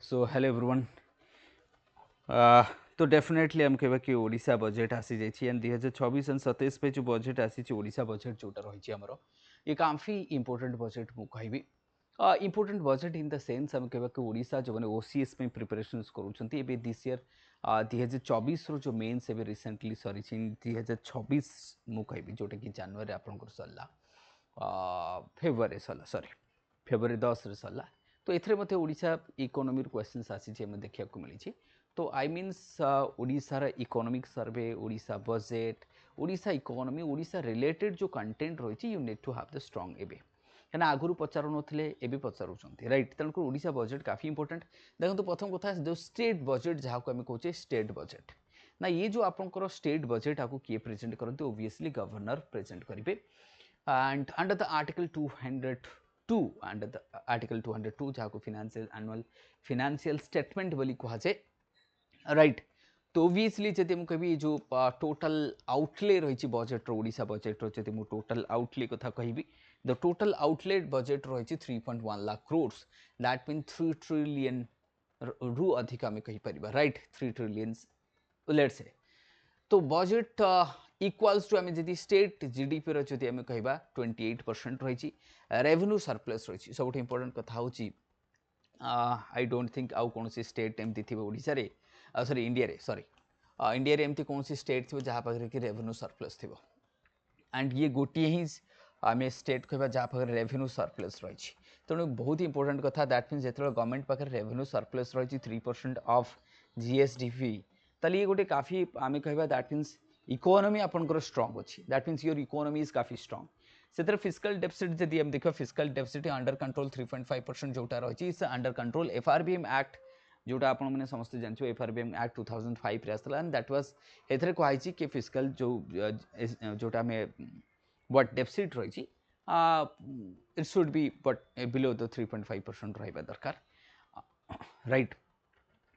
So hello everyone. तो definitely हम कहबा कि ओडिशा बजेट आसी जाइए एंड 2026 एंड 27 पे जो बजेट आसी ओडिशा बजेट जोटा रही आमर ये काफ़ी इंपोर्टेंट बजेट मु कहबी। Important budget in the sense हम कहबा कि ओडिशा जो मैंने ओसीएस में प्रिपरेशन करुँच दिस इयर 2024 जो मेन्स एवं रिसेंटली सरी 2026 मु कहबी जोटा कि जनवरी आपंकर सरला फेब्रुआरी सरला सरी फेब्रुआरी 10 रे सरला। तो एथरे मते ओडिशा इकोनॉमी क्वेश्चंस आसी जे मैं देखिया को मिली। तो आई मीन्स ओडिशार economic survey Odisha budget Odisha economy Odisha related जो कंटेंट रही you need to have the strong एबे क्या आगुरी पचारू नथिले एबे पचारुचंती राइट। तेणुकर ओडिशा बजेट काफी इंपोर्टेंट। देखो प्रथम कथा जो स्टेट बजेट जहाँ को आम कहे स्टेट बजेट ना ये जो आपंकर स्टेट बजेट आपको किए प्रेजेंट करते ओबियसली गवर्नर प्रेजेंट करेंगे and under the article 202 under the article 202 जहाँ को फिनान्शियल एनुअल फिनान्शियल स्टेटमेंट बोली कहुए राइट। तो ओबियसली जब मुझे कह जो टोटल आउटले रही बजेट ओडिशा बजेट जब मुझे टोटल आउटले कथा कहि द टोटल आउटले बजेट रही 3.1 lakh crores that mean 3 trillion रु अधिक आम कहीपर राइट 3 ट्रिलियन लेट से। तो बजेट इक्वाल्स टू आम जी स्टेट जीडीपी रही आम कह 28% रही रेवेन्यू सरप्लस रही सब इंपोर्टेंट कथा हूँ आई डोंट थिंक आउ कौन स्टेट एमती थी ओडिशा रे सॉरी इंडिया रे सॉरी इंडिया रे एमती कौन स्टेट थी जहाँ पाखे कि रेवेन्यू सरप्लस थी एंड ये गोटे ही आम स्टेट कह जहाँ पाखे रेवेन्यू सरप्लस रही। तेणु बहुत इंपोर्टेंट कथा दैट मीन्स जो गवर्नमेंट पाखे रेवेन्यू सरप्लस रही 3% ऑफ जीएसडीपी ताली ये गोटे काफी आम कह दैट मीन्स इकोनॉमी आपंकर स्ट्रॉन्ग अच्छी that means your economy is काफी स्ट्रॉन्ग। से फिजिकल डेफिसिट जब हम देखा फिजिकल डेफिसिट अंडर कंट्रोल 3.5% जोटा रही अंडर कंट्रोल एफआरबीएम एक्ट जोटा आप समस्त जानते एफआरबीएम एक्ट 2005 रे आसला एंड दैट वाज एथरे कहि कि फिजिकल जो जोटा में व्हाट डेफिसिट रही it should be but below the 3.5% रहा दरकार राइट।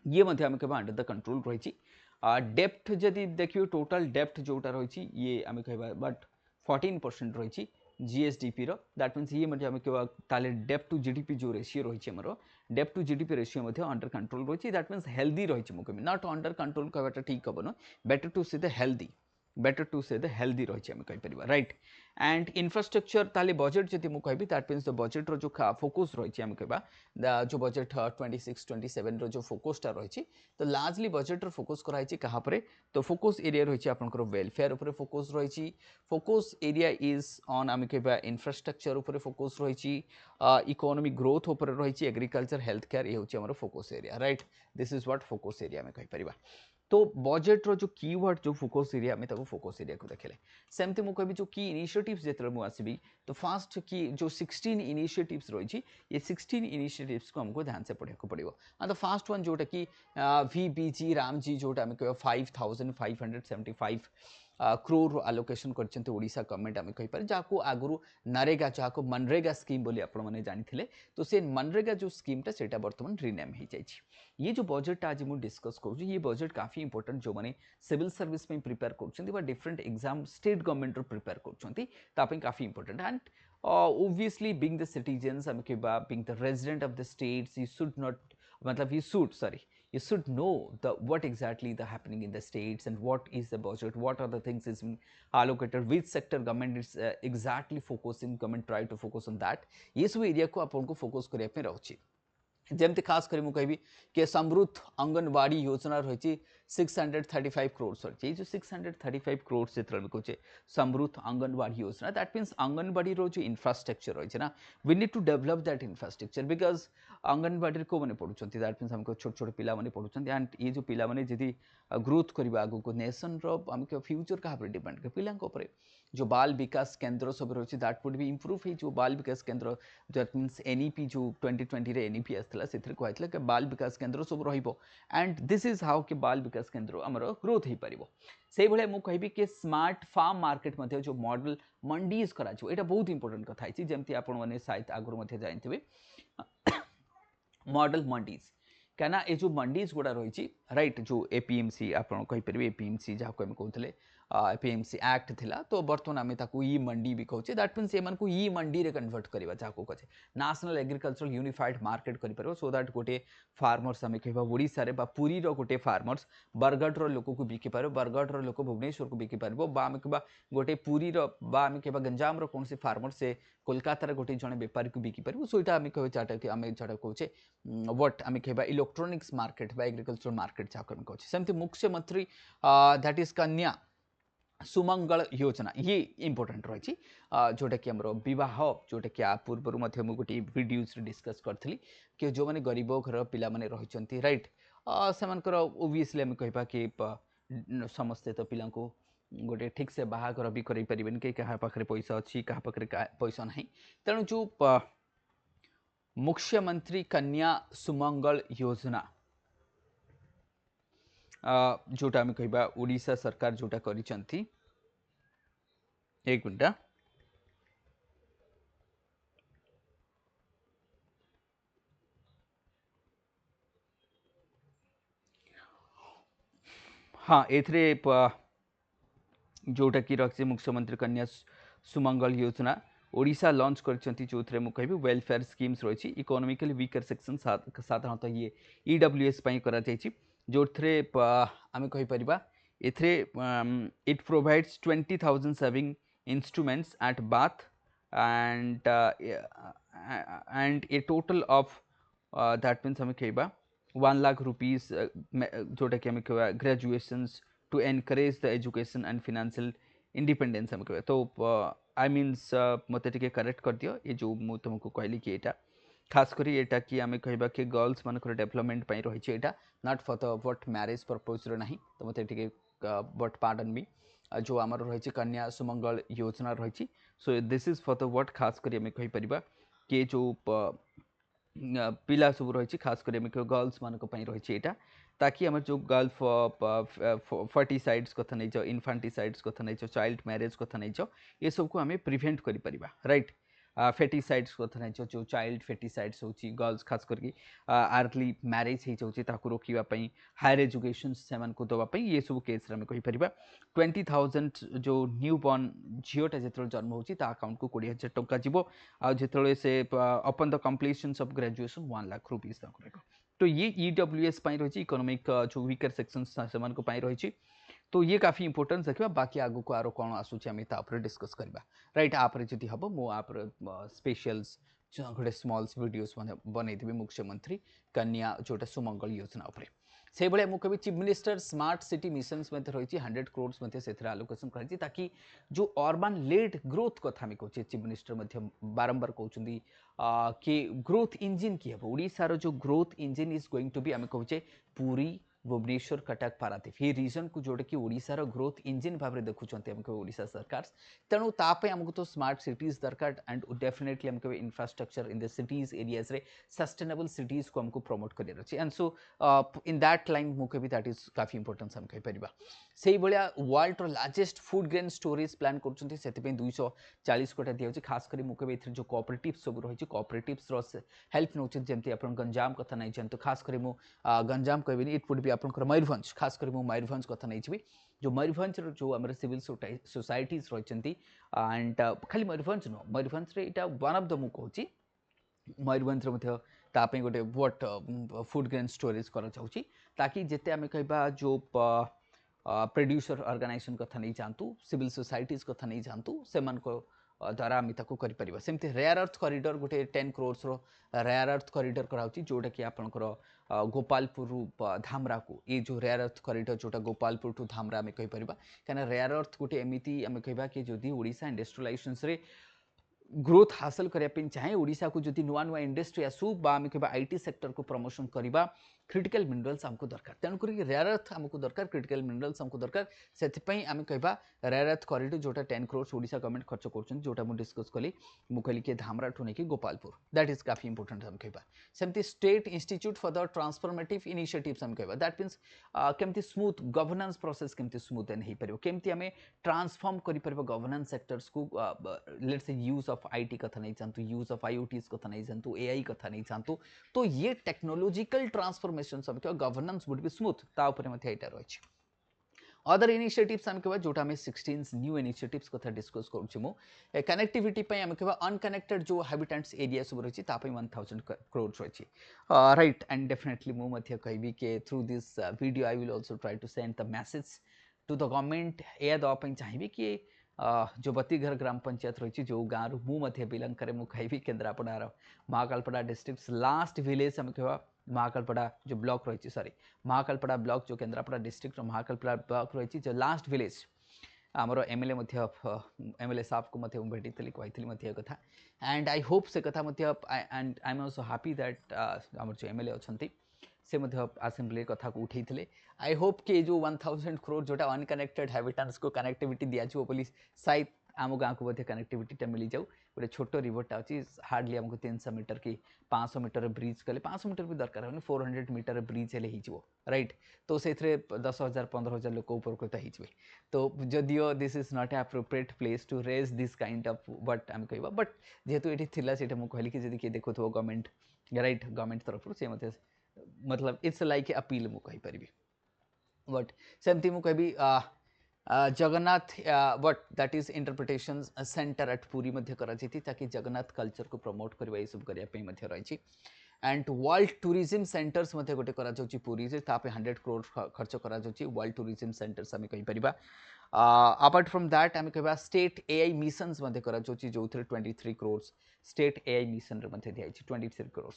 ये मध्य आम कह अंडर द कंट्रोल रही डेप्थ जदि देखिए टोटल डेप्थ जोटा रही ये आम कह बट 14% रही जीएसडीपी रो दैट मीन्स ये आम कह डेप्थ टू जीडीपी जो रेशियो रही है depth to GDP ratio under control रही दैट मीन्स हेल्दी रही मुझे नॉट अंडर कंट्रोल कहवाटा ठीक हम better to say the healthy better to say the healthy रही आम कहीपर राइट। एंड इनफ्रास्ट्रक्चर ताली बजेट जब मुझे कहबी दैट मीन्स द बजेट रो जो फोकस रही आम कह जो बजेट 26-27 रो जो फोकसटा रही तो लार्जली बजेट फोकस कराई क्या तो फोकस एरिया रही आपंकर वेलफेयर उपर फोकस रही फोकस एरिया इज ऑन आम कह इनफ्रास्ट्रक्चर उपर फोकस रही इकोनॉमिक ग्रोथ उपर रही एग्रीकल्चर हेल्थ केयर ये हूँ focus area right this is what focus area आम कहीपर। तो बजेट रो जो कीवर्ड जो फोकस एरिया में फोकस एरिया को देखले सेमती मुझे कह जो की इनिशिएटिव्स जो मुझे आसबी तो फास्ट की जो 16 इनिशिएटिव्स रही ये 16 इनिशिएटिव्स को हमको ध्यान से पढ़ा पड़ो द फास्ट वन जोटा कि वीबीजी रामजी जोटा आम कह 5575 क्रोर आलोकेशन करछन्ते ओडिशा गवर्नमेंट आम कहीपर जहाँ आगुरी नरेगा जहाँ को मनरेगा स्कीम बोली आपण मैंने जानी तो से मनरेगा जो स्कीमटा से बर्तमान रिनेम हो जाए। ये जो बजेट आज मुझे डिस्कस करूँ ये बजेट काफी इंपोर्टेंट जो मैंने सिविल सर्विस में प्रिपेयर कर different exam state government prepare कर काफी important and obviously being the citizens I mean being the resident of the states you should not मतलब you should know the what exactly the happening in the states and what is the budget what are the things is allocated which sector government is exactly focusing government try to focus on that ये सब area को आपको focus करने पे रही जमती खास कर मुझे कहबी कि समृद्ध अंगनवाड़ी योजना रही 635 करोड़ रही जो 635 करोड़ से कहे समृद्ध अंगनवाड़ी योजना दैट मीन्स अंगनवाड़ी रो जो इंफ्रास्ट्रक्चर रही है ना we need to develop that infrastructure because anganwadi को मैंने पढ़ुं दैट मीन्स हमको छोट छोट पिला पढ़ुं एंड ये जो पिला जी ग्रोथ करवा आगे को नेशन रम फ्यूचर क्या डिपेंड कर पिला जो बाल विकास केन्द्र सब रही दैट वुड बी इम्प्रूव जो बाल विकास केन्द्र दैट मीन्स एनईपी जो 2020 रे एनईपी आसाला से कहला कि बाल विकास केन्द्र सब एंड दिस इज हाउ कि बाल विकास केन्द्र आमर ग्रोथ हो पार से भाई मुझे कहबी कि स्मार्ट फार्म मार्केट मध्य जो मॉडल मंडीज करा यहाँ बहुत इंपोर्टेंट कथा है जमती आपने शायद आगुरी जानते मॉडल मंडीज क्या ये जो मंडीज गुड़ा रही राइट जो एपीएमसी आप कहीपर एपीएमसी जहाँ को कहते एपीएमसी एक्ट थिला तो बर्तमान आम ताकू ई मंडी भी कहूचे दैट मीन्स एमन को ई मंडी रे कन्वर्ट करबा जाको कहे नेशनल एग्रीकल्चरल यूनिफाइड मार्केट करि परबो सो दैट गोटे फार्मर्स आम कहबा ओडिसा रे बा पुरी रो गोटे फार्मर्स बरगढ़ रो लोक को बिकि पारो बरगढ़ रो लोक भुवनेश्वर को बिकि पारबो बा आम कहबा गोटे पुरी रो बा आम कहबा गंजाम रो कोनसे फार्मर से कोलकाता रे गोटे जने व्यापारी को बिकि पारबो सो इटा आम कहबा चाटा कि आम चाटा कहूचे व्हाट आम कहबा इलेक्ट्रॉनिक्स मार्केट बा एग्रीकल्चर मार्केट जाको आम कहूचे सेमति मुख्यमंत्री दैट इज कन्या सुमंगल योजना ये इंपोर्टेंट रही जोटा कि आम बह जोटा कि आ पूर्व गोटे वीडियोज डिस्कस करी कि जो मैंने गरीब घर पिला माने रही राइट से ओबियसली आम कह कि समस्ते तो पिला गोटे ठीक से बाहागर भी कर कि क्या पाखे पैसा अच्छी क्या पाखे पैसा ना तेणु जो मुख्यमंत्री कन्या सुमंगल योजना जोटा आम कहबा ओडिशा सरकार जोटा करिसंती एक मिनट हाँ एथरे जोटा कि रखी मुख्यमंत्री कन्या सुमंगल योजना ओडिशा लॉन्च करछंती जो थे मुझे कहबी वेलफेयर स्कीम्स रही इकोनॉमिकली वीकर सेक्शन साधारणतः ये ईडब्ल्यूएस पई करा जायछि जो थे आम कहीपर एथरे it provides 20,000 saving instruments at birth and a total of that means आम कहबा 1 लाख रुपीज जोटा कि आम कहबा graduations to encourage the education and financial independence आम कहबा तो आई मीन्स मत टे करेक्ट कर दियो ये जो मु तुमको कहली कि एटा खास करी एटा कि आम कहबा कि गर्ल्स मानकर डेवलपमेंट पई रही एटा not for the what marriage purpose रो नहीं तो मत टे बट पार्डन मी जो आमर रही कन्या सुमंगल योजना रही so this is for the what खास करी आम कहि परिबा कि जो पिला सब रही खास कर गर्ल्स मान रही एटा ताकि आम जो गर्ल फर्टिसाइड्स कथा नहीं इनफांटिसाइड्स कथा नहीं चाइल्ड मैरेज कथा नहीं ये सब को आम प्रिभेन्ट कर राइट फेटिसाइड्स कथा नहीं जो चाइल्ड फेटिसाइड्स होची गर्ल्स खास करके आर्ली मैरेज हो रोकवाई हायर एजुकेशन से दवाई ये सब केस आम कहीपर 20,000 जो न्यू बॉर्न झीटा जो जन्म होची अकाउंट को 20,000 टंका जीवो आते से upon the completion of graduation 1 lakh rupees तो ये ईडब्ल्यूएस रही इकोनॉमिक जो वीकर सेक्शन से रही तो ये काफी इंपोर्टेंस देखा बाकी आगु को आरो कौन आसूची आम डिस्कस करवा राइट आपर जदि हम मुझे स्पेशल्स गोटे स्मॉल्स वीडियोस बनईदेवी मुख्यमंत्री कन्या जोटा सुमंगल योजना उपर से भाई मुझे chief minister smart city missions रही 100 करोड़ से आलोकेशन कर ताकि जो अर्बन लेड ग्रोथ कथा कहे चीफ मिनिस्टर बारंबार कहते कि ग्रोथ इंजिन किए हम ओडिशार जो growth engine is going to be आम कहे पूरी भुवनेश्वर कटक पारादीप ये रीजन को जोटा कि ओडिशार ग्रोथ इंजिन भाव में देखुं ओडिशा सरकार तेणु ताप आमको तो स्मार्ट सिटीज दरकार एंड डेफिनेटली आम कहे infrastructure in the cities areas रे सस्टेनेबल सिटीज को आमको प्रमोट कर अच्छे and so in that line मुझे भी दैट इज काफी इंपोर्टेंस आम कहीपर से भाया world largest food grain storage plan कर 240 कोटी दिया खास कर मुझे जो कोऑपरेटिव सब रही कोऑपरेटिव्स हेल्प नौ जमी आप गंजाम कथा नहीं जानते खास कर गंजाम कहबी इट वुड बी आप मयूरभंज खास कर मयूरभंज कथा नहीं जो मयूरभंज जो आम सिविल सोसाइटीज रही एंड खाली मयूरभंज नुह मयूरभंज यहाँ वन ऑफ द मु कहूँ मयूरभंज गोटे व्हाट फूड ग्रेन स्टोरेज कर ताकि जिते आम कह जो प्रोड्यूसर ऑर्गेनाइजेशन कथा नहीं जानतु सिविल सोसाइटीज कथा नहीं जानतु से द्वारा आम कर सेमती रेयर अर्थ कॉरिडोर गोटे 10 करोड़ रेयर अर्थ कॉरिडोर कराऊँ जोटा कि आपंकर गोपालपुर धामरा को ये जो रेयर अर्थ कॉरिडोर जोटा गोपालपुर टू धामरा आम कहीपर कहीं रेयर अर्थ गोटे एमती आम कह कि जदि ओडिशा इंडस्ट्रियलाइजेशन ग्रोथ हासिल करने चाहे ओडिशा को जदि नुआ नुआ इंडस्ट्री आसू आम कह आईटी सेक्टर को प्रमोशन करवा क्रिटिकल मिनरल्स आमको दरकार तेणुक रेयर अर्थ आमको दरकार क्रिटिकल मिनरल्स आमको दरकार से आम कह रेयर अर्थ कॉरिडोर जोटा 10 करोड़ ओडिशा गवर्नमेंट खर्च कर जोटा मुझे डिस्कस कली मुझे कि धामरा ठू नहीं गोपालपुर दैट इज काफी इंपोर्टेंट आम कह सेमती state institute for the transformative initiatives आम कह दैट मीन्स केमती स्मूथ गवर्नेंस प्रोसेस केमती स्मूथ एंड हो पार केमती आम ट्रांसफॉर्म कर गवर्नेंस सेक्टर्स को let's say use of IT कथा नहीं जानतु यूज ऑफ आईओटीज कथा नहीं जानतु एआई कथा नहीं जानतु तो ये टेक्नोलॉजिकल ट्रांसफॉर्मेशन सब गवर्नेंस वुड बी स्मूथ ता ऊपर मते एटा रही अदर इनिशिएटिव्स आम कह जोटा आम 16 न्यू इनिशिएटिव्स कथा डिस्कस करूँ कनेक्टिविटी आम कह अनकनेक्टेड जो हैबिटेट्स एरिया सब रही 1000 करोड़ रही राइट एंड डेफिनेटली मुझे कहबी कि through this video I will also try to send the message to the government या दवाई चाहिए कि जो बतीघर ग्राम पंचायत रही जो गाँव मुझे बिलंग करे मुझे केन्द्रापड़ार महाकालपड़ा डिस्ट्रिक्ट लास्ट विलेज आम कह महाकालपड़ा जो ब्लॉक रही सॉरी महाकालपड़ा ब्लॉक जो केन्द्रापड़ा डिस्ट्रिक्ट महाकालपड़ा ब्लॉक रही जो लास्ट विलेज आमर एमएलए एमएलए साहब को भेटी कही कथा एंड आई होप से कथा and I am also happy that आम जो एमएलए अच्छा से आसेम्बली कथा को उठे आई होप कि जो 1000 करोड़ जोटा अनकनेक्टेड हैबिटेट्स को कनेक्टिविटी दिज्व बोली शायद आम गाँव को कनेक्टिविटी मिल जाऊ गोटे छोट रिवरटा अच्छी हार्डली आमको 300 मीटर कि 500 मीटर ब्रिज कले 500 मीटर भी दरकार हो 400 मीटर ब्रिज हेले हो राइट तो से 10,000 15,000 लोक उपकृत हो तो जदियो this is not a appropriate place to raise this kind of what आम कह बट जेहेतु ये थिला से कहली कि जब किए देखो गवर्नमेंट राइट गवर्नमेंट तरफ से मतलब इट्स लाइक ए अपील मुझे कहीपरि बट सेमती मुझे Jagannath but that is interpretation centre at Puri ताकि जगन्नाथ कल्चर को प्रमोट करवा ये सब करने रही एंड वर्ल्ड टूरिज्म सेंटर्स गोटे पुरी से 100 करोड़ खर्च कर वर्ल्ड टूरिज्म सेंटर्स आम कहीपर अपार्ट फ्रॉम दैट आम कह स्टेट एआई मिशंस जो 23 करोड़ स्टेट एआई मिशन दिखाई 23 करोड़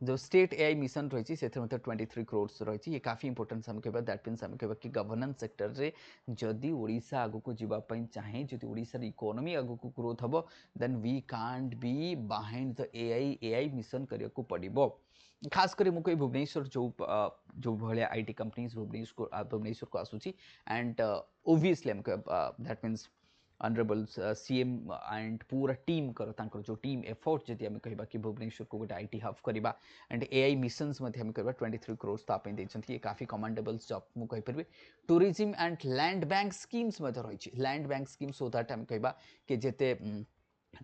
जो स्टेट एआई मिशन रही से 23 करोड़ रही ये काफी इंपोर्टेंट आम कह दैट मीन्स आम कह कि गवर्नेंस सेक्टर रे जदि ओडिशा आगु को जीवाई चाहे जदि ओडिशा इकोनॉमी आगु को ग्रोथ हम then we can't be behind the AI mission करने को पड़ो खास कर मुझे भुवनेश्वर जो भाया आईटी कंपनीज भुवनेश्वर को आसूची एंड ओबियसली आम that means honourable CM and पूरा टीम कर जो टीम एफर्ट जदि आम कह कि भुवनेश्वर को गोटे आईटी हब करवा एंड एआई मिशंस आम कह 23 करोड़ ताकि ये काफी कमांडेबल जॉब मुझे कहीपरि tourism and land bank schemes रही land bank scheme so that आम कह कि जिते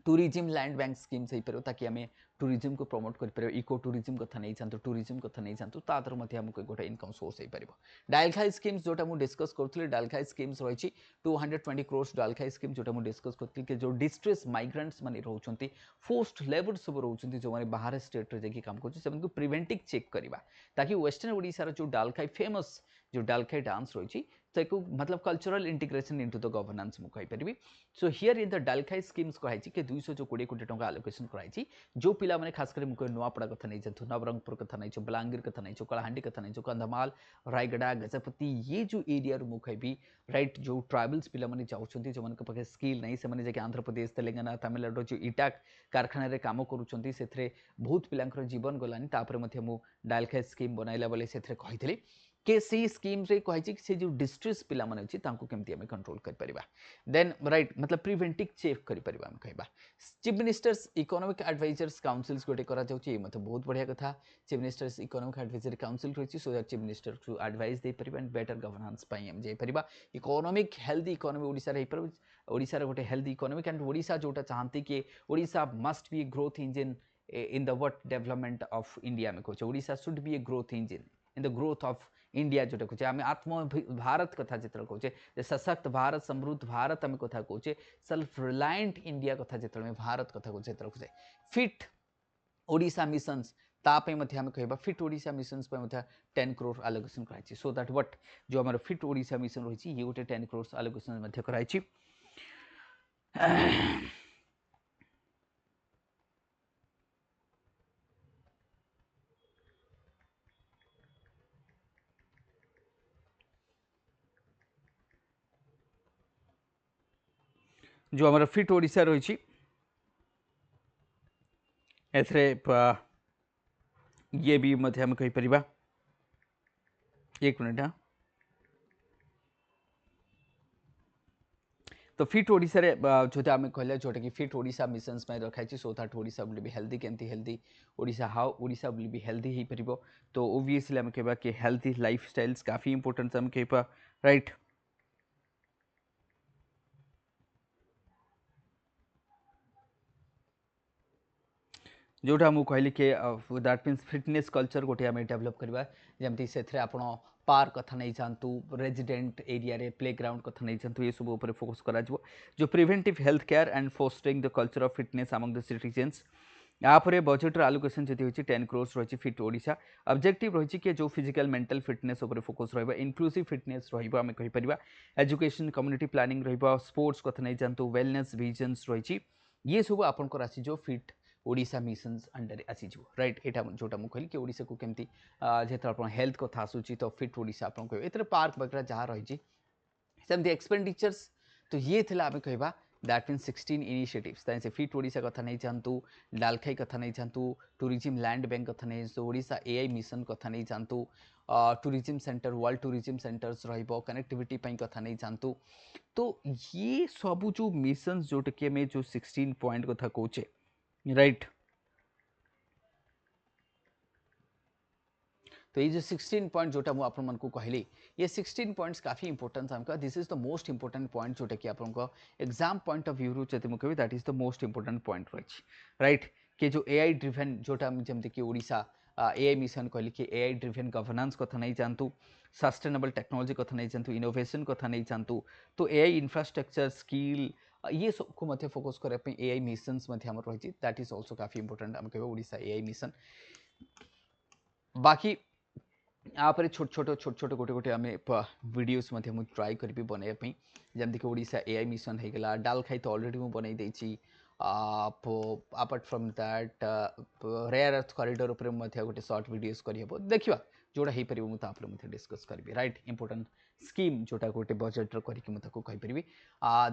टूरिज्म लैंड बैंक स्कीम्स हो पार ताकि आम टूरिज्म को प्रमोट कर इको टूरिज्म कथा नहीं जातु टूरिज्म कथा नहीं जातु तादर आमको गोटे इनकम सोर्स हो पार डालखाई स्कीम्स जोटा मुझे डिस्कस करूँ डालखाई स्कीम्स रही 220 करोड़ डालखाई स्कीम जोटा मुझे डिस्कस करी कि जो डिस्ट्रेस माइग्रेंट्स मैंने रोच फोस्ट लेबर सब रोच जो मैंने बाहर स्टेट रे जाकि काम कर प्रिवेंटिव चेक करवा ताकि वेस्टर्न ओडिशा जो डालखाई फेमस जो डालखाई डांस रही मतलब cultural integration into the governance मुझे कहीपरि so here in the Dalkhai schemes कही कि 220 कोटी टंका आलोकेशन कराई जो पिला मैंने खास कर मुझे नुआपड़ा कथा नहीं जातु नवरंगपुर कथा नहीं बलांगीर कथा नहीं कलाहांडी कथा नहीं कंधमाल रायगड़ा गजपति ये जो एरिया मुझे कहबी राइट जो ट्राइबल्स पिला मैंने जाऊँच जो पाखे स्किल नहीं से आंध्र प्रदेश तेलंगाना तमिलनाडु जो इटाक कारखाना काम करुँच बहुत पिला जीवन गलानी मु डालखाई स्कीम बनैला बेले से कही के सी स्कीम रे कही से जो डिस्ट्रेस पिला माने अछि तांको केमती हमें कंट्रोल कर परिबा देन राइट मतलब प्रिवेंटिव चेक कर परिबा हम कहबा chief ministers economic advisers councils गोटे करा जाउछि मते बहुत बढ़िया कथा chief ministers economic advisory council रही सो दैट चीफ मिनिस्टर को एडवाइस दे परिबा एंड बेटर गवर्नेंस पई हम जे परिबा इकोनॉमिक हेल्दी इकोनॉमी ओडिसा रे पर ओडिसा रे गोटे हेल्दी इकोनॉमिक एंड ओडिसा जोटा चाहती कि Odisha must be growth engine in the what development of India में कहछे Odisha should be a growth engine in the growth of India जोटा कहे आम आत्म भारत कथा जो कहे सशक्त भारत समृद्ध भारत आम कथा कहे सेल्फ रिलायंट इंडिया कथा जो भारत कथा कहे फिट ओडिशा मिशंस तापे आम कह fit Odisha missions 10 crore allocation कराई सो दैट व्हाट जो आम फिट ओडिशा मिशन रही ये गोटे 10 करोड़ आलोकेशन कराई जो हमारा फिट ओडिशा रही एथरे ये भी मध्य हम कहीपर एक मिनट हाँ तो फिट ओडिशा रे जो आम कहला जोटा कि फिट ओडिशा मिशंस में रखाई so that Odisha will be healthy केमती healthy Odisha how Odisha will be healthy हो पार तो ओबियसली आम कह कि हेल्दी लाइफ स्टाइल्स काफी इंपोर्टेंट आम कह राइट जोटा मु कहली कि दैट मीन्स फिटनेस कल्चर गोटे आम डेभलप करवा जमती से आपण पार्क कथा नहीं चाहतु रेजिडेंट एरिया रे प्ले ग्राउंड कथा नहीं चाहतु ये सब ऊपर फोकस करा जो preventive health care and fostering the culture of fitness among the citizens यापर बजेट आलोकेशन जी होती 10 crores रही फिट ओडिशा ऑब्जेक्टिव रही कि जो फिजिकल मेंटल फिटनेस उपर फोकस रहा इनक्लूसिव फिटनेस रही कहीपर एजुकेशन कम्युनिटी प्लानिंग रही स्पोर्ट्स कथा नहीं जानतु वेलनेस विजन्स रही ये सब आपंकर आसी जो फिट ओडिशा मिशंस अंडर आसीज राइट यहाँ जोटा मुझे कहली कि ओडिशा को केमती जेत हेल्थ कथा आसूची तो फिट ओडिशा आप कह पार्क वगैरह जहाँ रही सेमती एक्सपेंडिचर्स तो ये थिला आम कहवा दैट मीन 16 इनिशिएटिव्स ताई से फिट ओडिशा कथा नहीं चाहतु डालखाई कथा नहीं चाहतु टूरिज्म लैंड बैंक कथा नहीं चाहतु ओडिशा एआई मिशन कथा नहीं चाहतु tourism centre world tourism centres रहिबो कनेक्टिविटी पई कथा नहीं चाहतु तो ये सब जो मिशंस जोटा कि आम जो 16 पॉइंट कथा कौचे राइट तो ये जो 16 पॉइंट जोटा मुझे आपण मानकु कहली ये 16 पॉइंट्स काफी इंपोर्टेंट हमका this is the most important point जोटा कि आपन एग्जाम पॉइंट ऑफ व्यू जति मु कहबी that is the most important point रही राइट कि जो एआई ड्रिवेन जोटा जमते कि ओडिशा एआई मिशन कहली कि एआई ड्रिवेन गवर्नेंस कथा नहीं जानतु सस्टेनेबल टेक्नोलॉजी कथा नहीं जानतु इनोवेशन कथा नहीं जानतु तो एआई इंफ्रास्ट्रक्चर स्किल ये सब को मध्य फोकस करने एआई मिशंस मध्य हमर रही दैट इज आल्सो काफी इंपोर्टेंट हम कहबे ओडिशा एआई मिशन बाकी यापर छोट छोट गोटे गोटे आम वीडियोस ट्राई करी बनवाई जमती कि ओडिशा एआई मिशन होगा डालखाई तो अलरेडी मुझे बनई देछि apart from that rare earth corridor उपर गोटे शॉर्ट वीडियोस करहब देखा जोड़ा हो पार मुझे डिस्कस करी राइट इंपोर्टेंट स्कीम जोटा गोटे बजेट कहीपरि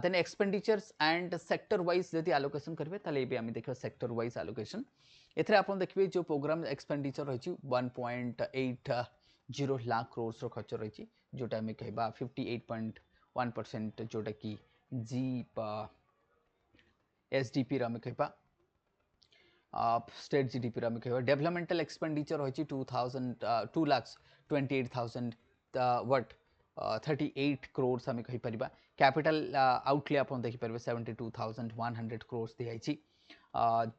then expenditures and sector wise जब आलोकेशन करेंगे ताले आम देखा सेक्टर वाइज आलोकेशन एथे आप देखिए जो प्रोग्राम एक्सपेंडिचर रही 1.80 लाख क्रोर्स खर्च रही जोटा आम कह 58.1% जोटा कि जी एसडीपी आम कह स्टेट जीडीपी आम कह डेवलपमेंटल एक्सपेंडिचर रही 2,28,000 वट 38 crores आम कहीपर कैपिटल आउटले आप देखिपारे 72,100 crores दिखाई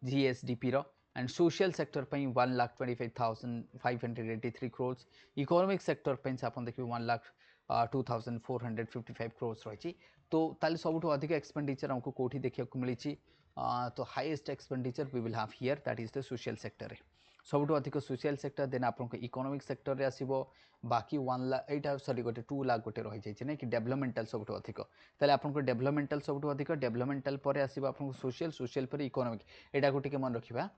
GSDP and social sector 1,25,583 crores economic sector आप देखिए 1,02,455 crores रही तो ताले सबुठ अधिक एक्सपेंडिचर हमको कोठी देखा मिली तो highest expenditure we will have here that is the social sector सबुठ अधिक सोशल सेक्टर देन आपको इकोनॉमिक सेक्टर रे आसीबो बाकी 1 लाख एटा सॉरी गोटे 2 लाख गोटे रही जाइए ना कि डेवलपमेंटल सबुठ अधिक ताले आपको डेवलपमेंटल सबुठ अधिक डेवलपमेंटल पर आसीबो आपको सोशल सोशल पर इकोनॉमिक एटा को टिके मन रखिबा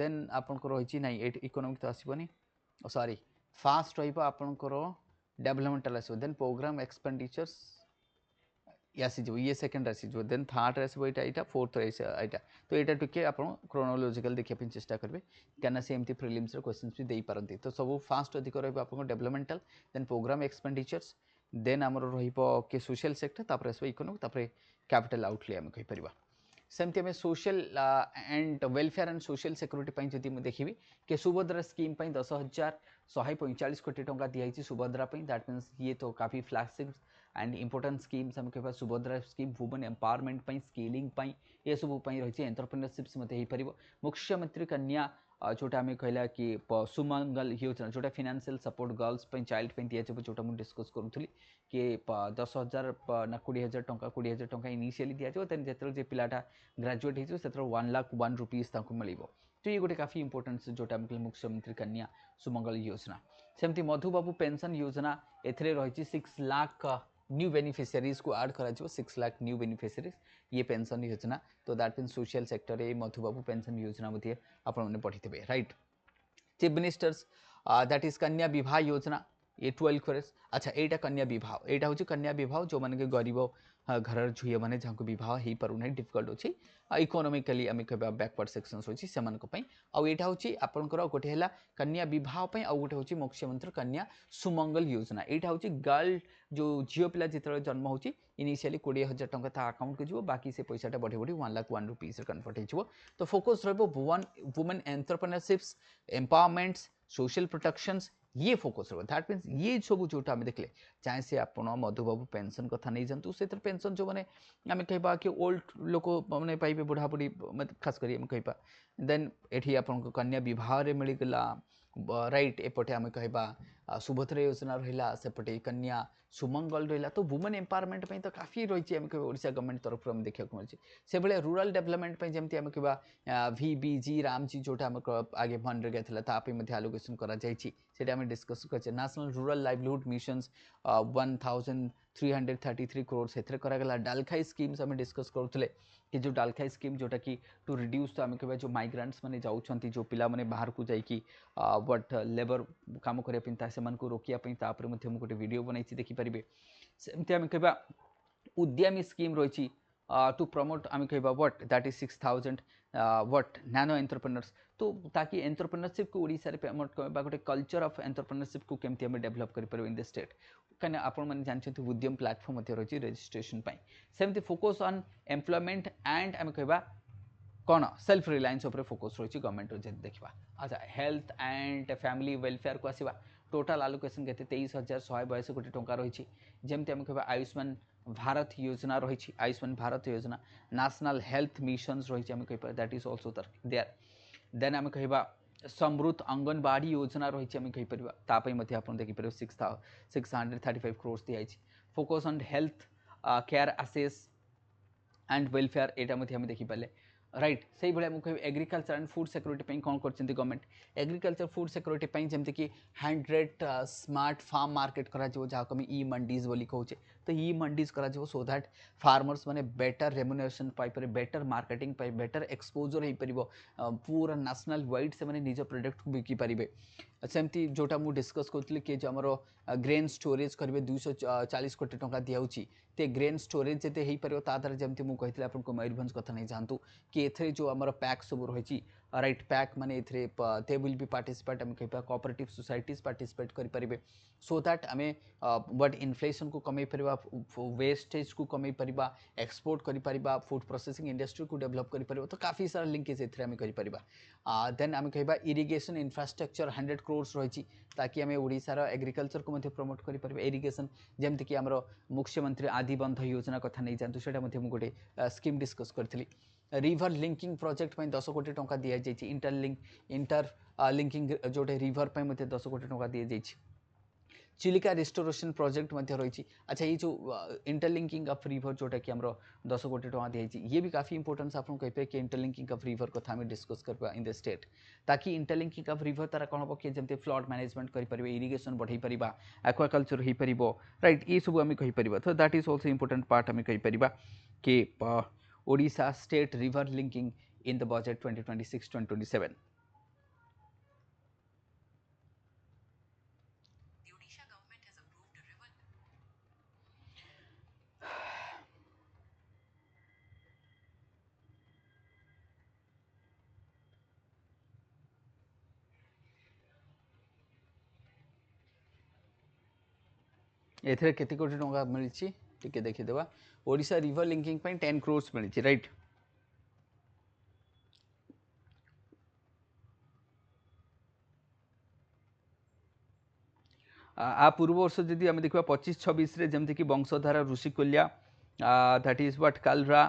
देन आपको रही ना इकोनॉमिक तो आसबनी सॉरी फास्ट रहा डेवलपमेंटल आसो देन प्रोग्राम एक्सपेंडिचर्स आसीज ये सेकेंड आसीज देन थर्ड आसो यहाँ फोर्थ यहाँ तो यहाँ टिके आप क्रोनोलोजिकल देखापी चेष्टा करेंगे क्या सी एमती प्रिलिम्स क्वेश्चन भी दे पारती तो सब फास्ट अधिक रहा developmental then program expenditures then आमर रे सोशल सेक्टर तापर आसो इकोनॉमिक तापर कैपिटल आउटले आम कहीपर सेमती आम social and welfare and social security जदि मुझे देखी कि सुभद्रा स्कीम 10,145 कोटी टंका दिखाई सुभद्रा दैट मीन्स ये तो काफ़ी फ्लैगशिप एंड इंपोर्टेंट स्कीम्स हम कह Subhadra scheme women empowerment skilling ये सब रही एंटरप्रेन्योरशिप्स मुख्यमंत्री कन्या जोटा आम कहला कि सुमंगल योजना जोटा फाइनेंशियल सपोर्ट गर्ल्स चाइल्ड दिजाव जोटा मुझे डिस्कस करूँ कि 10,000 ना 20,000 टंका 20,000 टंका इनिशियली दिजाव देन जो पिलाटा ग्रेजुएट हो 1,01 रुपीज मिल तो ये गोटे काफी इंपोर्टेंट जोटा मुख्यमंत्री कन्या सुमंगल योजना सेमती मधुबाबू पेंशन योजना एथरे रही 6 लाख न्यू बेनिफिशियरीज को ऐड करा 6 लाख न्यू बेनिफिशियरीज ये पेंशन योजना तो दैट मीन सोशल सेक्टर रे मधुबाबू पेंशन योजना मध्य आपने पढ़ी right chief ministers that is कन्या विवाह योजना ये 12 crores अच्छा यहाँ कन्या विवाह यहाँ हूँ कन्या विवाह जो मैंने गरीब घर झील मैंने जहाँ को बहुत हो पारना डिफिकल्ट अच्छी इकोनोमिकली आम कह बैकवर्ड सेक्शंस अच्छी से आईटा हूँ आपंकर गोटे है कन्या विवाह आउ गोटे हूँ मुख्यमंत्री कन्या सुमंगल योजना यहाँ हूँ गर्ल जो झील पिला जिते जन्म हो इनिशियली 20,000 टंका ता अकाउंट को जीव बाकी से पैसाटा बढ़ी बढ़ी 1,01 रुपीज कन्वर्ट हो तो फोकस रहा वुमेन एंटरप्रेन्योरशिप्स एम्पावरमेंट्स सोशल प्रोटेक्शंस ये फोकस रहा दैट मीन्स ये सब जोटा आम देखले चाहे से आप मधुबाबू पेंशन कथा नहीं जातु से पेंशन जो मैंने आम कह कि ओल्ड लोक मैंने पाइबे बुढ़ा बुढ़ी खास कर कह देन ये आप कन्या बह मिलगला राइट एपटे आम कह सुभद्रा योजना रहा सेपटे कन्या सुमंगल रहा तो वुमेन एम्पावरमेंट तो काफी रही है ओडिशा गवर्नमेंट तरफ देखा मिली से भाई रूराल डेवलपमेंट जमी आम कह VBG रामजी जोटा आगे मनरेगा था आलोकेशन कर डिस्कस कर national rural livelihood missions 1333 crore से कराला डालखाई स्कीम्स आम डिस्कस करुले कि जो डालखाई स्कीम जोटा कि टू रिड्यूस तो आम कह जो माइग्रांट्स मैंने जाऊँच जो पिला माने बाहर को जाइकी बट लेबर काम करने से रोकने गोटे वीडियो बनाई देखिपारे सेमती आम कह उद्यमी स्कीम रही टू प्रमोट आम कह what that is 6000 what nano entrepreneurs तो ताकि एंटरप्रेन्योरशिप को ओडिशा रे प्रमोट करबा गोटे कल्चर ऑफ एंटरप्रेन्योरशिप को केमती आम डेवलप कर इन द स्टेट कहीं आपण मैंने जानते उद्यम प्लेटफॉर्म रही रजिस्ट्रेशन सेमती फोकस ऑन एम्प्लॉयमेंट एंड आम कह कौन सेल्फ रिलायंस उपर फोकस रही गवर्नमेंट जब देखा अच्छा हेल्थ एंड फैमिली वेलफेयर को आसवा टोटाल आलोकेशन के 23,142 कोटी टंका रही जमती आम कह आयुष्मान भारत योजना रही आयुष्मान भारत योजना नेशनल हेल्थ मिशंस रही आम कह that is also there then आम कह समृद्ध अंगनवाड़ी योजना रही आम कहीपर आप देखिए 635 करोड़ दिखाई focus on health care access and welfare यहाँ आम देखिपारे राइट से भाई मुझे एग्रीकल्चर एंड फूड सिक्योरिटी कौन कर गवर्नमेंट एग्रीकल्चर फूड सिक्योरिटी जमती कि 100 स्मार्ट फार्म मार्केट करा जहाँ को ई मंडीज बोली कहे तो ई मंडीज करा सो दैट फार्मर्स माने better remuneration Piper better marketing better exposure हो पार पूरा नेशनल वाइड से निज प्रोडक्ट को बिकी पारे सेमती जोटा मुझे डिस्कस करी कि जो आम ग्रेन स्टोरेज करेंगे 240 कोटी टंका दिखाई ते ग्रेन स्टोरेज जिते हो पार ताद्वारा जमी मुझे आपको मयूरभंज कथा नहीं जातु कि एथे जो आम पैक सब रही राइट पैक माने दे विल बी पार्टिसिपेट आम कह कोऑपरेटिव सोसाइटीज पार्टिसिपेट करेंगे सो दैट आम बट इन्फ्लेशन को कमे पार वेस्टेज को कमे पार एक्सपोर्ट कर फूड प्रोसेसिंग इंडस्ट्री को डेवलप कर तो काफ़ी सारा लिंकेज एम कर देन आम कह इरिगेशन इंफ्रास्ट्रक्चर 100 करोड़ रही ताकि आम ओडिशार एग्रीकल्चर को प्रमोट कर इरिगेशन जमती आम मुख्यमंत्री आदि बंध योजना कथा नहीं जातु से गोटे स्कीम डिस्कस करी रिवर लिंकिंग प्रोजेक्ट 10 कोटी टंका दि जाए इंटर लिंकिंग जोटे रिवर 10 कोटी टंका दि जाए चिलिका रिस्टोरेशन प्रोजेक्ट रही अच्छा ये जो इंटरलिंकिंग ऑफ रिवर जोटा कि 10 कोटी टंका दी ये भी काफ़ी इंपोर्टेंस आप कहे कि इंटरलिंकिंग ऑफ रिवर कथा आम डिस्कस करवा इन द स्टेट ताकि इंटरलिंकिंग ऑफ रिवर तारा कौन हम कि जमी फ्लड मैनेजमेंट करेंगे इरिगेशन बढ़ई पार एक्वाकल्चर हो पार राइट ये सब आम कहीपर तो that is also important part आम कहीपर कि Odisha state river linking in the budget 2026-2027 एथे केते कोटी टंका मिली टिके देखीदेवा ओडिशा रिवर लिंकिंग 10 करोड़ मिली राइट आ पूर्व वर्ष जदि आम देखा 25-26 जमती कि Vamsadhara Rushikulya that is what कालरा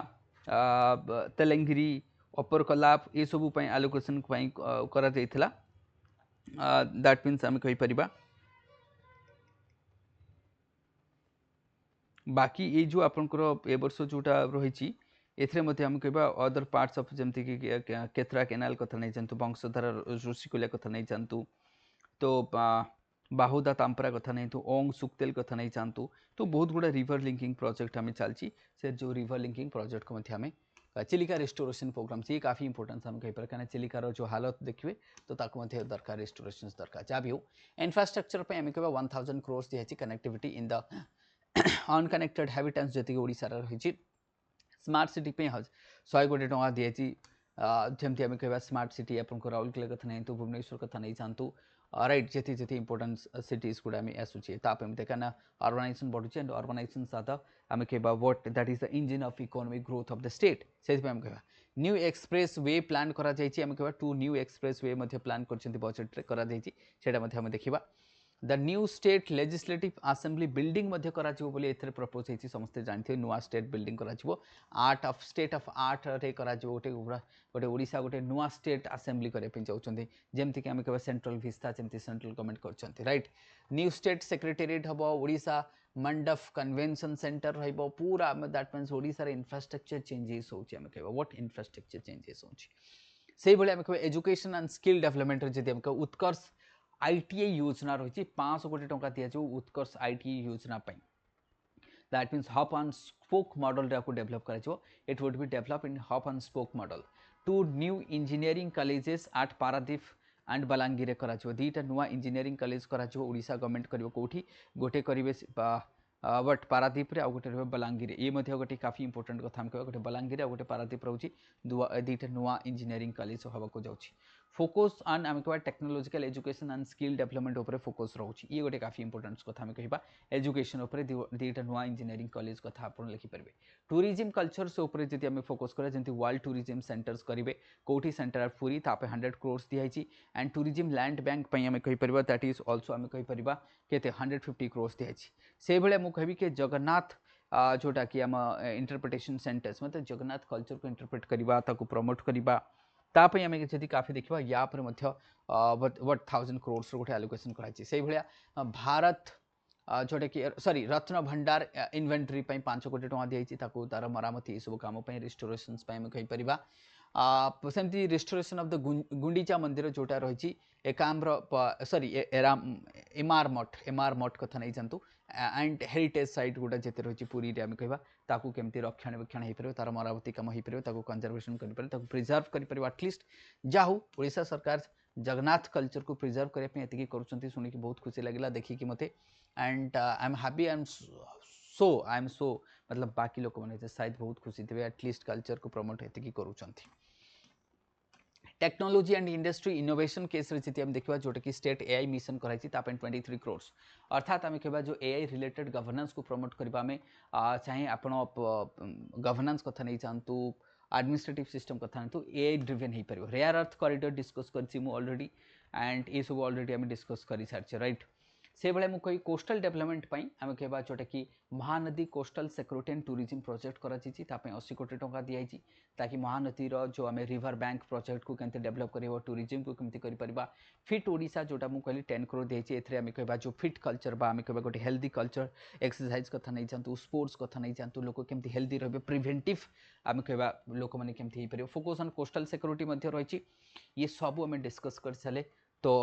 तेलेंगिरी अपर कलाप ये सब आलोकेशन करा दैट मीन्स आम कहीपर बाकी ये जो आपंकर ए वर्ष जोटा रही आम कह अदर पार्ट्स ऑफ जमती कि केतरा केनाल कथा नहीं जानतु वंशधारा ऋषिकोलिया कथा नहीं जानतु तो बाहुदा तांपरा कथा नहीं तो ओंग सुक्तेल कथा नहीं जानतु तो बहुत गुड़ा रिवर लिंकिंग प्रोजेक्ट हमें चलती से जो रिवर लिंकिंग प्रोजेक्ट को हमें चिलिका रिस्टोरेशन प्रोग्राम ये काफ़ी इंपोर्टेंस हम कहीपर कहीं चिलिकार जो हालत देखिए तो दरकार रिस्टोरेशन दरकार जहाँ भी हो इंफ्रास्ट्रक्चर पर आम कह 1000 करोड़ दिखाई connectivity in the unconnected habitats जी ओडिशा रही स्मार्ट सिटी 100 कोटी टंका दिखाई जमती आम कह स्मार्ट सिटी आप राउरकेला कथा नहीं तो भुवनेश्वर कथा नहीं जानतु राइट जी जी इंपोर्टेंट सिटीज गुड़ा आम आसूचे कहीं अर्बानाइजेशन बढ़ुचे एंड अर्बानाइजेशन सहित आम कह what that is the engine of economic growth of the state से आम कह न्यू एक्सप्रेस वे प्लान करा आम कह 2 न्यू एक्सप्रेस वे प्लान कर बजेट करा देखा the new state legislative assembly building मध्य करा बोली एथरे प्रपोज होती समस्ते जानते नुआ स्टेट बिल्डिंग करा art of state of art रे करा गोटे गोटे ओडिशा गोटे नुआ स्टेट असेंबली करने पे चाहते जमती कि आम कह सेंट्रल विस्ता जमी सेंट्रल गवर्नमेंट कर राइट न्यू स्टेट सेक्रेटेरिएट हम ओडिशा मंडप कन्वेंशन सेंटर रहिबो पूरा दैट मीन्स ओडिशा रे इंफ्रास्ट्रक्चर चेंजेस होची आम कहबा व्हाट इंफ्रास्ट्रक्चर चेंजेस होची से भले आम कह एजुकेशन एंड स्किल डेवलपमेंट जदि आम कह उत्कर्ष आईटीआई योजना रही 500 कोटी टंका दिया उत्कर्ष आईटीआई योजना पाई that means hub and spoke model रे डेवलप कर it would be develop in hub and spoke model 2 new engineering colleges at Paradip and Balangir करा दीटा नुआ इंजीनियरिंग कॉलेज करा ओडिशा गवर्नमेंट करिवो कोठी गोटे करिवे बट पारादीप रे आ गोटे रहे बलांगीर ये गोटे काफी इंपोर्टेंट कथा हम कह गोटे बलांगीर आ गोटे पारादीप रोची दीटा नुआ इंजीनियरिंग कॉलेज हवाको जाउची फोकस ऑन आम कह technological education and skill development उपर फोकस रोची ये गोटे काफी इंपोर्टेंट कथा हम कहबा एजुकेशन उपर दीटा नुआ इंजीनियरिंग कॉलेज कथा आपण लिखि परबे टूरिज्म कल्चर से उपर जदि आम फोकस करा जंती वर्ल्ड टूरिज्म सेंटर्स करिवे कोठी सेंटर पूरी तापे 100 crores दियाई एंड टूरिज्म लैंड बैंक पई आम कहि परबा दैट इज आल्सो आम कहि परबा केते 150 crores दियाई से भले मु कहबी के जगन्नाथ जोटा कि आम इंटरप्रिटेशन सेंटर्स मतलब जगन्नाथ कल्चर को इंटरप्रेट करवा ताको प्रमोट करवा तापई आम जदि काफी देखा या वट 1000 crores गोटे एलोकेशन कराई से भाया भारत जोटा कि सॉरी रत्न भंडार इन्वेंटरी 5 कोटी टंका दिखाई तार मरामती ये सब कम रिस्टोरेशन कहीपर सेमती रिस्टोरेशन ऑफ द गुंडीचा मंदिर जोटा रही एकाम्र सॉरी एमआर मठ कथा नहीं जानतु एंड हेरिटेज साइट गोटा जिते रही पुरी आम कह ताकू केमती रक्षणाबेक्षण हो पार तार मरामती कम हो पार कंजर्वेशन कर प्रिजर्व कर आटलिस्ट जाहू ओडिशा सरकार जगन्नाथ कल्चर को प्रिजर्व करने कर शुणिक बहुत खुशी लगे देखिए मते and I am happy I am so मतलब बाकी लोक मैंने शायद बहुत खुशी थे एटलिस्ट कल्चर को प्रमोट ये कर technology and industry innovation case रे हम देखा जोटा कि स्टेट एआई मिशन कराई 23 crores अर्थात आम कह जो एआई रिलेटेड गवर्नेंस को प्रमोट करने में चाहे आप गवर्नेंस कथा नहीं चाहतु एडमिनिस्ट्रेटिव सिस्टम कथा नहीं एआई ड्रिवेन हो पार रेयर अर्थ कॉरिडोर डिस्कस कर ऑलरेडी एंड ये सब ऑलरेडी आम डिस्कस कर सारी राइट से भाई मुझे कही कोस्टल डेवलपमेंट आम कह जोटा कि Mahanadi coastal security and tourism project कर 80 कोटी टंका दिखाई ताकि महानदी जो आम रिवर बैंक प्रोजेक्ट को केमती डेवलप कर टूरिज्म को केमती कर फिट ओडिशा जोटा मुझे कहली 10 crore दिखाई एम कह जो फिट कल्चर आम कह गोटे हेल्दी कल्चर एक्सरसाइज कथा नहीं चाहतु स्पोर्ट्स कथा नहीं चाहतु लोक केमती हेल्दी रे प्रिवेंटिव आम कह लोक मैंने केमती हो पार फोकस ऑन कोस्टल सिक्योरिटी रही ये सब आम डिस्कस कर सारे तो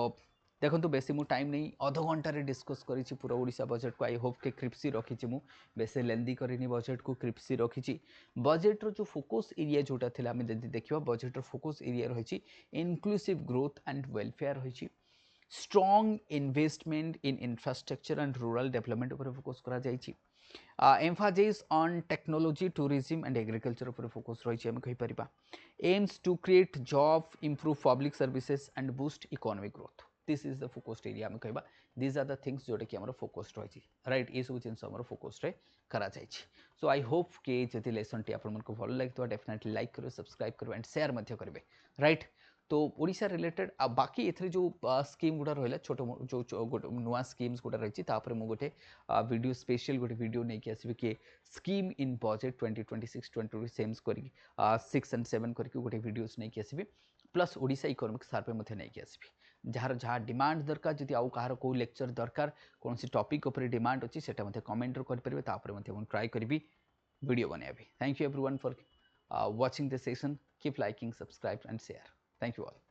देखो बेसी मु टाइम नहीं अध घंटे डिस्कस करी पूरा ओडिशा बजेट को आई होप के क्रिप्सी रखी मु बेसी लेंदी करनी बजेट को क्रिप्सी रखी बजेट रो जो फोकस एरिया जोटा थिला आम देखा बजेट रो फोकस एरिया रही इनक्लूसिव ग्रोथ एंड वेलफेयर रही strong investment in infrastructure and rural development उपर फोकस करा जायछि emphasize on technology tourism and agriculture उपर फोकस रही आम कहि परिबा aims to create job improve public services and boost economic growth this is the focused area आम कह दिज आर द थिंग्स जोटा कि फोकस्ड रही राइट ये सब जिन फोकस्ड करा सो आई होप कि जदि लेसन टी आपको भल लगे डेफिनेटली लाइक करेंगे सब्सक्राइब करेंगे एंड शेयर करेंगे राइट तो ओडिशा रिलेटेड बाकी एथरे जो स्कीम गुड़ा रहा छोट जो गोटे नुआ स्कीम्स गुड़ा रही मुझे वीडियो स्पेशल गोटे वीडियो नहीं आसबि कि स्कीम इन बजेट 2026-2027 कर 6 and 7 करके गोटे वीडियोस नहीं आसबि प्लस ओडिशा इकोनॉमिक सर्वे मध्य नहीं आसबि जार जहाँ डिमांड दरकार जदि आउ कहार को लेक्चर दरकार कौन सी टॉपिक उपर डिमांड अच्छी से कमेंट करेंगे ट्राई करी वीडियो बनैबी thank you everyone for watching the session keep liking subscribe and share thank you all